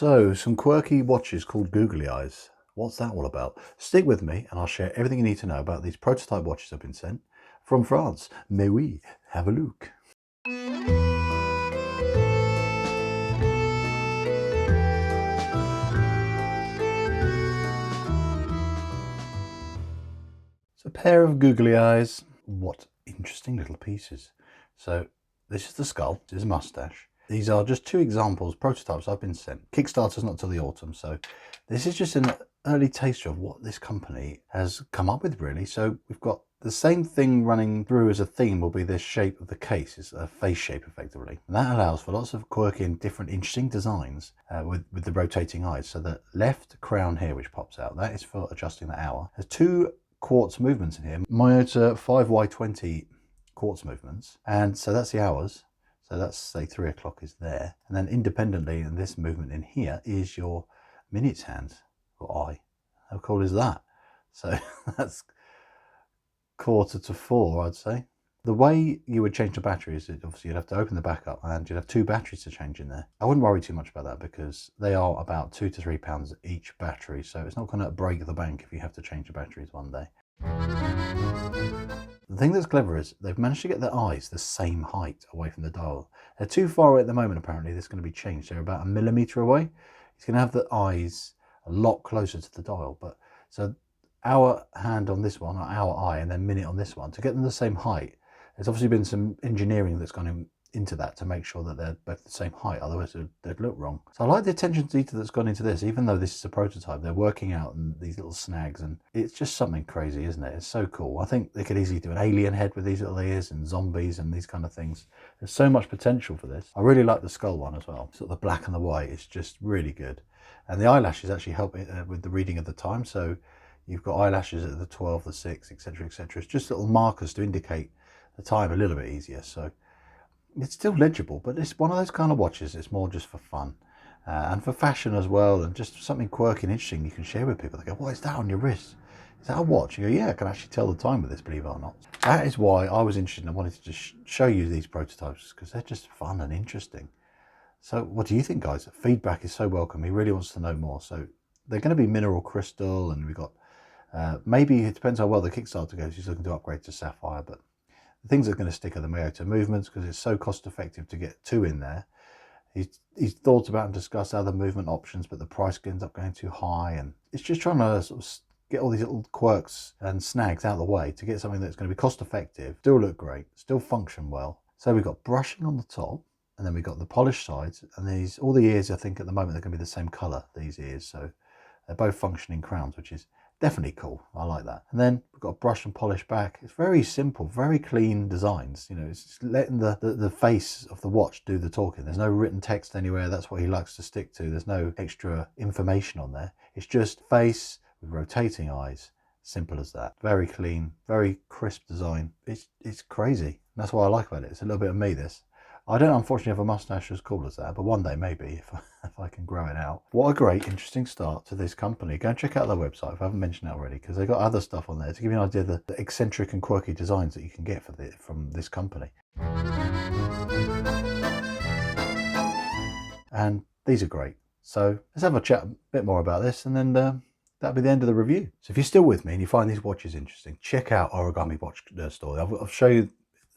So, some quirky watches called googly eyes. What's that all about? Stick with me and I'll share everything you need to know about these prototype watches I've been sent from France. Mais oui, have a look. It's a pair of googly eyes. What interesting little pieces. So, this is the skull, this is a mustache. These are just two examples, prototypes I've been sent. Kickstarter's not till the autumn, so this is just an early taster of what this company has come up with, really. So we've got the same thing running through as a theme will be this shape of the case. It's a face shape, effectively. And that allows for lots of quirky and different interesting designs with the rotating eyes. So the left crown here, which pops out, that is for adjusting the hour. There's two quartz movements in here, Miyota 5Y20 quartz movements. And so that's the hours. So that's, say, 3 o'clock is there. And then independently, in this movement in here is your minutes hand, or eye. How cool is that? So that's 3:45, I'd say. The way you would change the batteries, obviously you'd have to open the back up and you'd have two batteries to change in there. I wouldn't worry too much about that because they are about £2 to £3 each battery. So it's not going to break the bank if you have to change the batteries one day. The thing that's clever is they've managed to get their eyes the same height away from the dial. They're too far away at the moment, apparently. This is going to be changed. They're about 1 millimetre away. It's going to have the eyes a lot closer to the dial. But so our hand on this one, or our eye, and then minute on this one, to get them the same height, there's obviously been some engineering that's gone into that to make sure that they're both the same height, otherwise they'd look wrong. So I like the attention to detail that's gone into this. Even though this is a prototype, they're working out these little snags, and it's just something crazy, isn't it? It's so cool. I think they could easily do an alien head with these little ears and zombies and these kind of things. There's so much potential for this. I really like the skull one as well. Sort of the black and the white is just really good. And the eyelashes actually help with the reading of the time. So you've got eyelashes at the 12, the 6, etc., etc. It's just little markers to indicate the time a little bit easier. So it's still legible, but it's one of those kind of watches. It's more just for fun and for fashion as well, and just something quirky and interesting you can share with people. They go, what is that on your wrist? Is that a watch? You go, yeah, I can actually tell the time with this, believe it or not. That is why I was interested and I wanted to just show you these prototypes, because they're just fun and interesting. So what do you think, guys? Feedback is so welcome. He really wants to know more. So they're going to be mineral crystal, and we've got maybe, it depends how well the Kickstarter goes. He's looking to upgrade to sapphire, but the things that are going to stick are the Miyota movements, because it's so cost effective to get two in there. He's thought about and discussed other movement options, but the price ends up going too high, and it's just trying to sort of get all these little quirks and snags out of the way to get something that's going to be cost effective, still look great, still function well. So we've got brushing on the top, and then we've got the polished sides, and all the ears, I think at the moment they're going to be the same colour, these ears, so they're both functioning crowns, which is definitely cool. I like that. And then we've got a brush and polish back. It's very simple, very clean designs. You know, it's just letting the face of the watch do the talking. There's no written text anywhere. That's what he likes to stick to. There's no extra information on there. It's just face with rotating eyes. Simple as that. Very clean, very crisp design. It's crazy. That's what I like about it. It's a little bit of me, this. I don't unfortunately have a mustache as cool as that, but one day maybe, if I can grow it out. What a great, interesting start to this company. Go and check out their website if I haven't mentioned that already, because they've got other stuff on there to give you an idea of the eccentric and quirky designs that you can get from this company. And these are great. So let's have a chat a bit more about this, and then that'll be the end of the review. So if you're still with me and you find these watches interesting, check out Origami Watch Store. I'll show you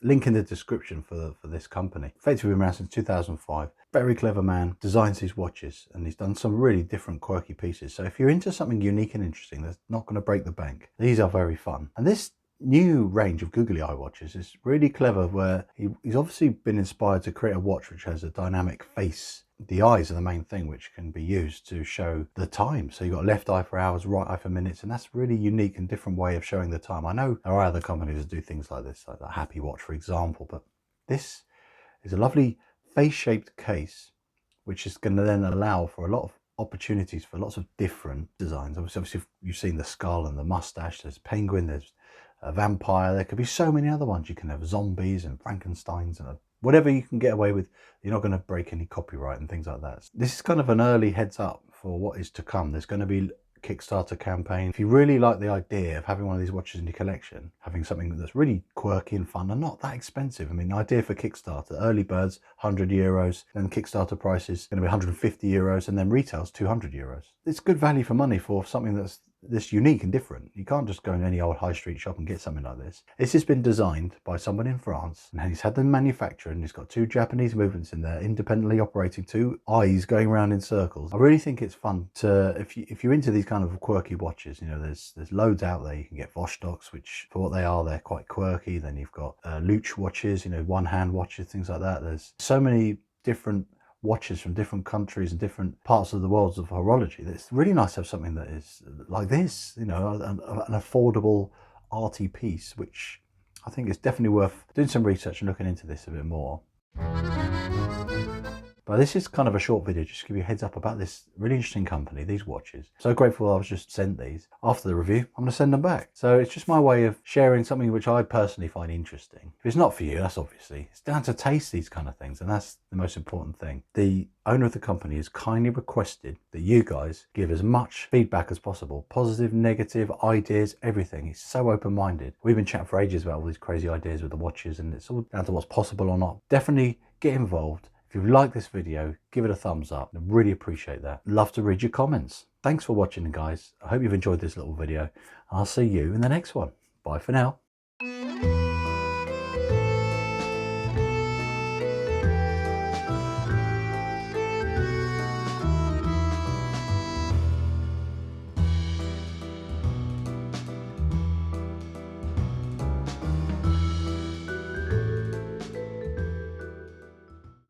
link in the description for this company. Effectively been around since 2005. Very clever man, designs these watches, and he's done some really different quirky pieces. So if you're into something unique and interesting that's not going to break the bank, these are very fun. And this new range of googly eye watches is really clever, where he's obviously been inspired to create a watch which has a dynamic face. The eyes are the main thing, which can be used to show the time. So you've got left eye for hours, right eye for minutes, and that's really unique and different way of showing the time. I know there are other companies that do things like this, like the Happy Watch, for example, but this is a lovely face-shaped case, which is going to then allow for a lot of opportunities for lots of different designs. Obviously you've seen the skull and the mustache, there's penguin, there's a vampire, there could be so many other ones. You can have zombies and Frankensteins and whatever you can get away with. You're not going to break any copyright and things like that. This is kind of an early heads up for what is to come. There's going to be Kickstarter campaign. If you really like the idea of having one of these watches in your collection, having something that's really quirky and fun and not that expensive. I mean, the idea for Kickstarter, early birds, €100, then Kickstarter price is going to be €150, and then retails €200. It's good value for money for something that's this unique and different. You can't just go in any old high street shop and get something like this. This has been designed by someone in France, and he's had them manufactured, and he's got 2 Japanese movements in there, independently operating, 2 eyes going around in circles. I really think it's fun to, if you're into these kind of quirky watches, you know, there's loads out there. You can get Vostocks, which for what they are, they're quite quirky. Then you've got Luch watches, you know, one-hand watches, things like that. There's so many different watches from different countries and different parts of the world of horology. It's really nice to have something that is like this, you know, an affordable arty piece, which I think is definitely worth doing some research and looking into this a bit more. But this is kind of a short video just to give you a heads up about this really interesting company, these watches. So grateful I was just sent these. After the review, I'm going to send them back. So it's just my way of sharing something which I personally find interesting. If it's not for you, that's obviously, it's down to taste, these kind of things, and that's the most important thing. The owner of the company has kindly requested that you guys give as much feedback as possible. Positive, negative, ideas, everything. He's so open-minded. We've been chatting for ages about all these crazy ideas with the watches, and it's all down to what's possible or not. Definitely get involved. If you like this video, give it a thumbs up. I really appreciate that. Love to read your comments. Thanks for watching, guys. I hope you've enjoyed this little video. I'll see you in the next one. Bye for now.